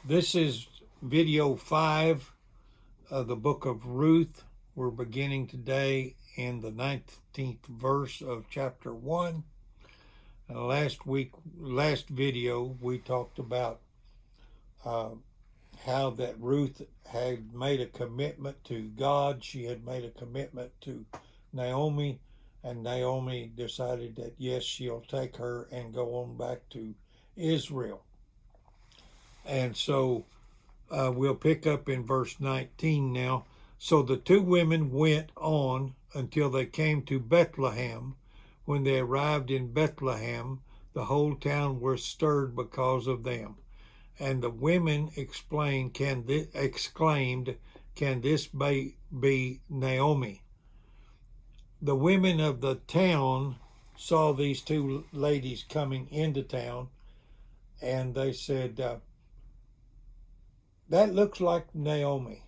This is video 5 of the book of Ruth. We're beginning today in the 19th verse of chapter 1. Last video, we talked about how that Ruth had made a commitment to God. She had made a commitment to Naomi, and Naomi decided that yes, she'll take her and go on back to Israel. And so we'll pick up in verse 19 now. So the two women went on until they came to Bethlehem. When they arrived in Bethlehem, the whole town was stirred because of them. And the women exclaimed, Can this be Naomi? The women of the town saw these two ladies coming into town, and they said, that looks like Naomi.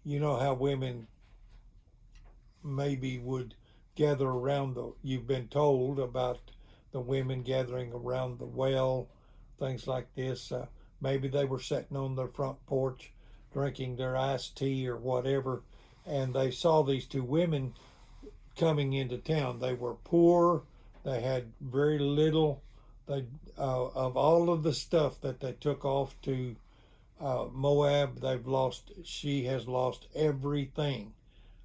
You know how women maybe would gather around you've been told about the women gathering around the well, things like this. Maybe they were sitting on their front porch drinking their iced tea or whatever, and they saw these two women coming into town. They were poor. They had very little. Of all of the stuff that they took off to Moab, she has lost everything.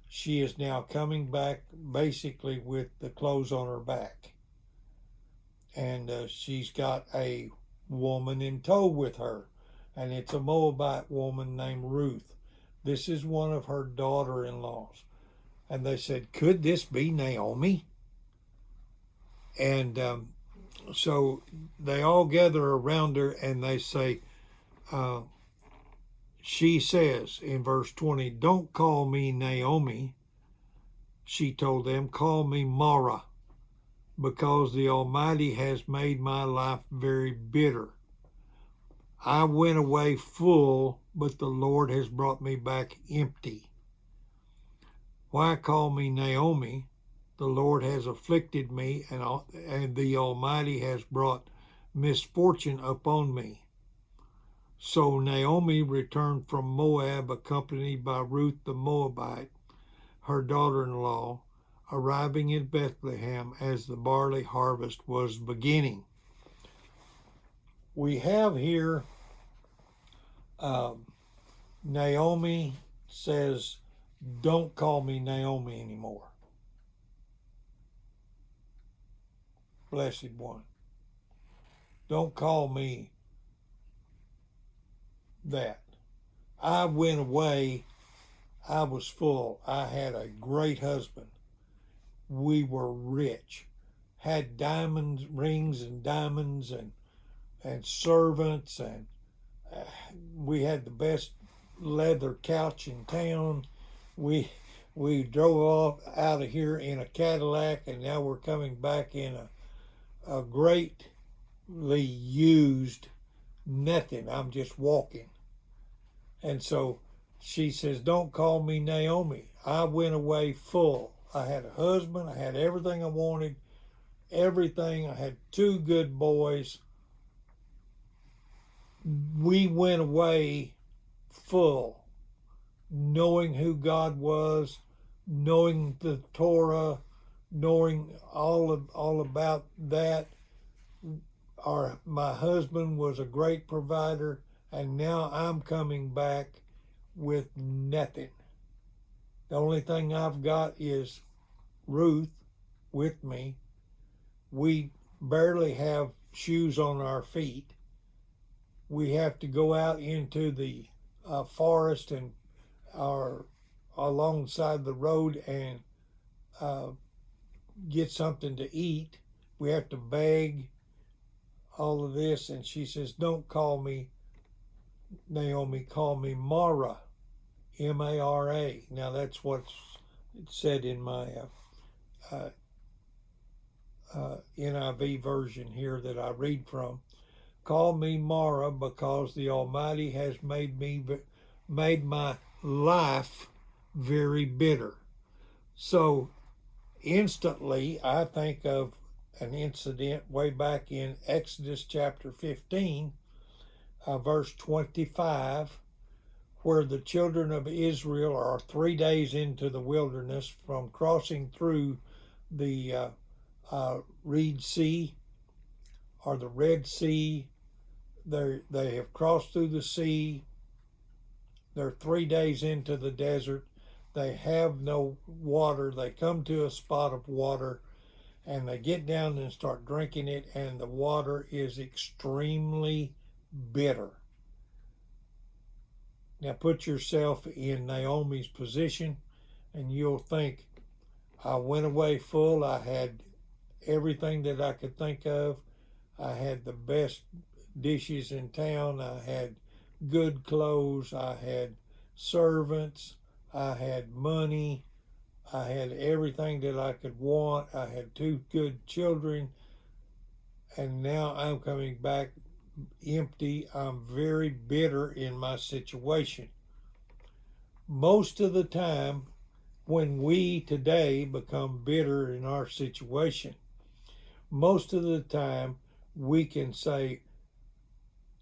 She is now coming back basically with the clothes on her back. And she's got a woman in tow with her, and it's a Moabite woman named Ruth. This is one of her daughter-in-laws. And they said, could this be Naomi? And so they all gather around her and they say, she says in verse 20, don't call me Naomi. She told them, call me Mara, because the Almighty has made my life very bitter. I went away full, but the Lord has brought me back empty. Why call me Naomi? The Lord has afflicted me, and the Almighty has brought misfortune upon me. So Naomi returned from Moab, accompanied by Ruth the Moabite, her daughter-in-law, arriving in Bethlehem as the barley harvest was beginning. We have here Naomi says, don't call me Naomi anymore. Blessed one. Don't call me that. I went away. I was full. I had a great husband. We were rich. Had diamonds, rings and diamonds and servants, and we had the best leather couch in town. We drove off out of here in a Cadillac, and now we're coming back in a greatly used nothing. I'm just walking. And so she says, don't call me Naomi. I went away full. I had a husband. I had everything I wanted. Everything. I had 2 good boys. We went away full, knowing who God was, knowing the Torah, knowing all about that. My husband was a great provider, and now I'm coming back with nothing. The only thing I've got is Ruth with me. We barely have shoes on our feet. We have to go out into the forest and alongside the road and get something to eat. We have to beg, all of this. And she says, don't call me Naomi, call me Mara, M-A-R-A. Now that's what's said in my NIV version here that I read from. Call me Mara, because the Almighty has made my life very bitter. So instantly I think of an incident way back in Exodus chapter 15 verse 25, where the children of Israel are 3 days into the wilderness from crossing through the Reed Sea or the Red Sea. They have crossed through the sea. They're 3 days into the desert. They have no water. They come to a spot of water and they get down and start drinking it, and the water is extremely bitter. Now put yourself in Naomi's position and you'll think, I went away full. I had everything that I could think of. I had the best dishes in town. I had good clothes. I had servants. I had money. I had everything that I could want. I had 2 good children. And now I'm coming back empty. I'm very bitter in my situation. Most of the time, when we today become bitter in our situation, most of the time we can say,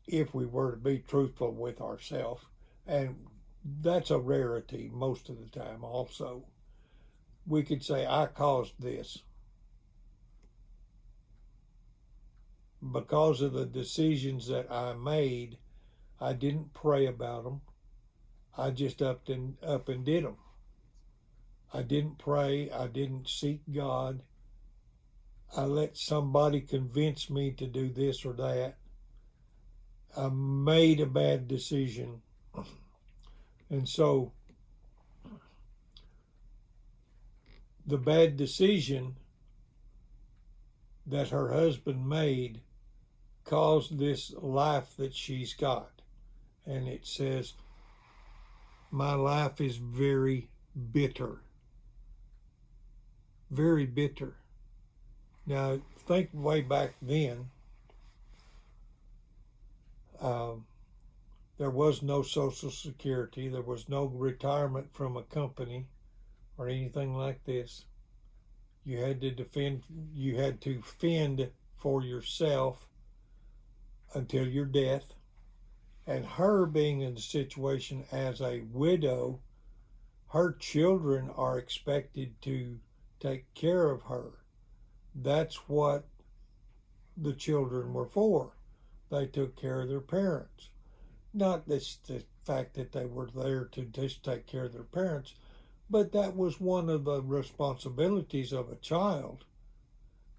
if we were to be truthful with ourselves, and that's a rarity most of the time also, we could say, I caused this because of the decisions that I made. I didn't pray about them. I just up and did them. I didn't pray. I didn't seek God. I let somebody convince me to do this or that. I made a bad decision. And so the bad decision that her husband made caused this life that she's got. And it says, my life is very bitter. Very bitter. Now, think way back then, there was no Social Security. There was no retirement from a company or anything like this. You had to fend for yourself until your death. And her being in the situation as a widow, her children are expected to take care of her. That's what the children were for. They took care of their parents. Not this, the fact that they were there to just take care of their parents, but that was one of the responsibilities of a child.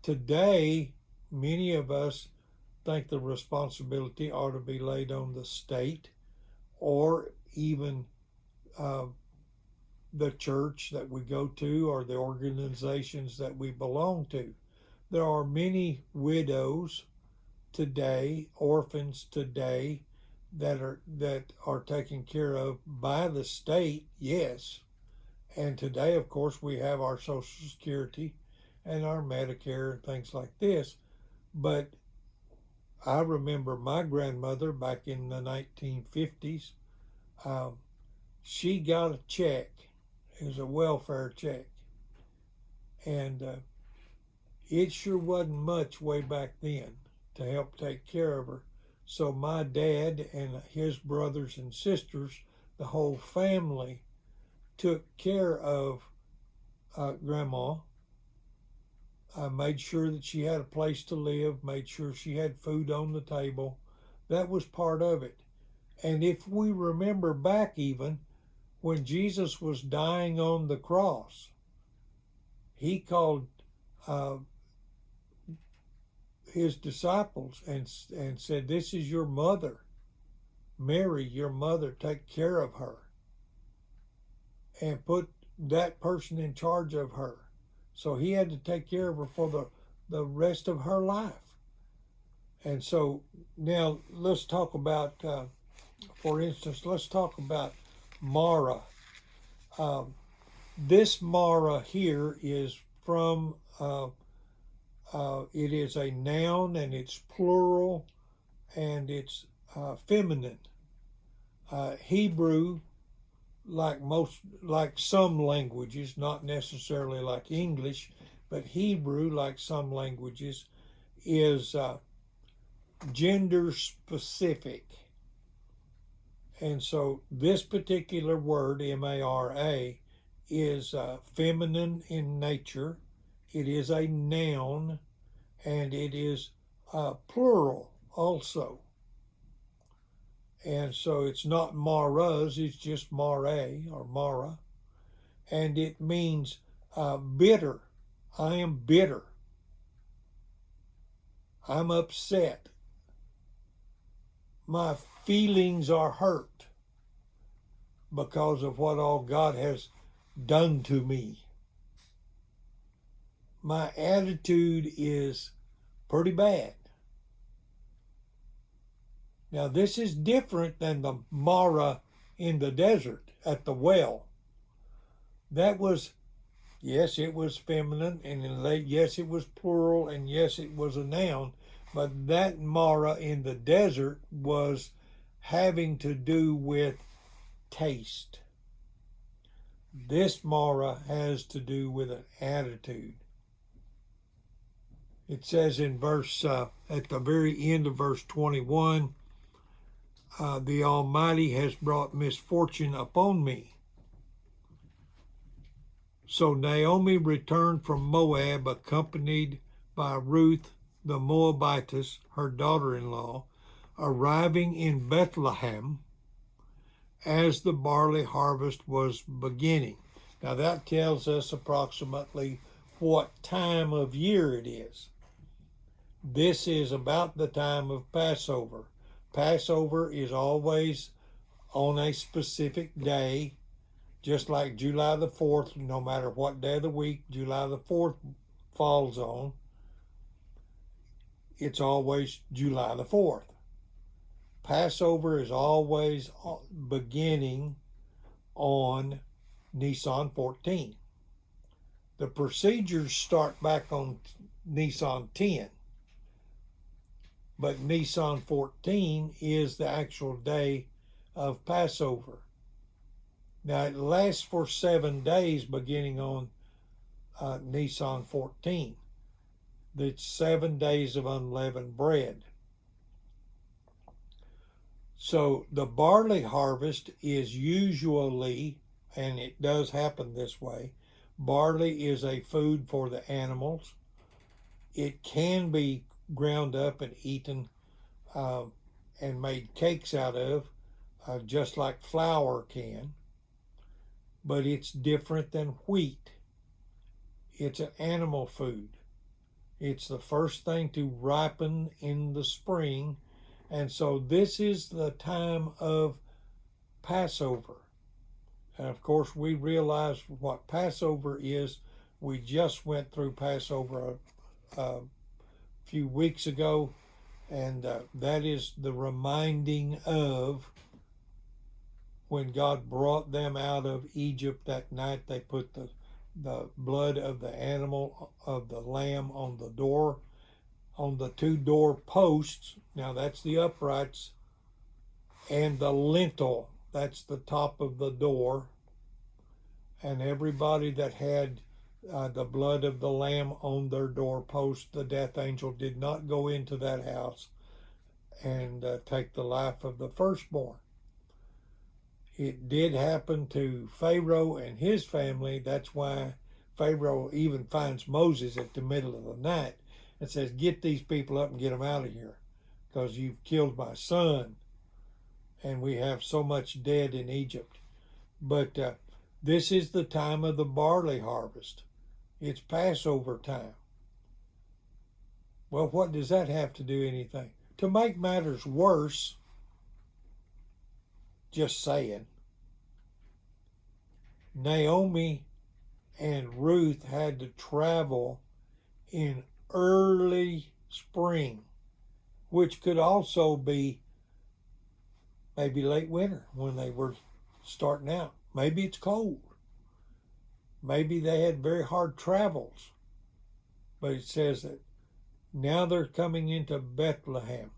Today, many of us think the responsibility ought to be laid on the state or even the church that we go to or the organizations that we belong to. There are many widows today, orphans today, that are taken care of by the state, yes. And today, of course, we have our Social Security and our Medicare and things like this. But I remember my grandmother back in the 1950s, she got a check. It was a welfare check. And it sure wasn't much way back then to help take care of her. So my dad and his brothers and sisters, the whole family, took care of Grandma. I made sure that she had a place to live, made sure she had food on the table. That was part of it. And if we remember back even when Jesus was dying on the cross, he called his disciples and said, this is your mother. Mary, your mother, take care of her. And put that person in charge of her. So he had to take care of her for the rest of her life. And so now let's talk about, for instance, let's talk about Mara. This Mara here is from, it is a noun and it's plural and it's feminine. Hebrew, like some languages, not necessarily like English, but Hebrew, like some languages, is gender specific. And so this particular word, M-A-R-A, is feminine in nature. It is a noun, and it is plural also. And so it's not maras, it's just mare or mara. And it means bitter. I am bitter. I'm upset. My feelings are hurt because of what all God has done to me. My attitude is pretty bad. Now, this is different than the Mara in the desert at the well. That was, yes, it was feminine, and yes, it was plural, and yes, it was a noun, but that Mara in the desert was having to do with taste. This Mara has to do with an attitude. It says in verse, at the very end of verse 21, the Almighty has brought misfortune upon me. So Naomi returned from Moab, accompanied by Ruth the Moabitess, her daughter-in-law, arriving in Bethlehem as the barley harvest was beginning. Now that tells us approximately what time of year it is. This is about the time of Passover. Passover is always on a specific day, just like July the 4th, no matter what day of the week July the 4th falls on, it's always July the 4th. Passover is always beginning on Nisan 14. The procedures start back on Nisan 10. But Nisan 14 is the actual day of Passover. Now it lasts for 7 days beginning on Nisan 14. It's 7 days of unleavened bread. So the barley harvest is usually, and it does happen this way, barley is a food for the animals. It can be ground up and eaten and made cakes out of, just like flour can. But it's different than wheat. It's an animal food. It's the first thing to ripen in the spring. And so this is the time of Passover. And of course, we realize what Passover is. We just went through Passover a few weeks ago, and that is the reminding of when God brought them out of Egypt that night. They put the blood of the animal, of the lamb, on the door, on the 2 door posts. Now that's the uprights, and the lintel, that's the top of the door. And everybody that had the blood of the lamb on their doorpost, the death angel did not go into that house and take the life of the firstborn. It did happen to Pharaoh and his family. That's why Pharaoh even finds Moses at the middle of the night and says, "Get these people up and get them out of here, because you've killed my son, and we have so much dead in Egypt." But this is the time of the barley harvest. It's Passover time. Well, what does that have to do anything? To make matters worse, just saying, Naomi and Ruth had to travel in early spring, which could also be maybe late winter when they were starting out. Maybe it's cold. Maybe they had very hard travels. But it says that now they're coming into Bethlehem.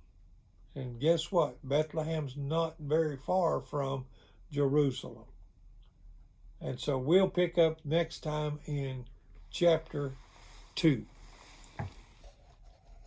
And guess what? Bethlehem's not very far from Jerusalem. And so we'll pick up next time in chapter 2.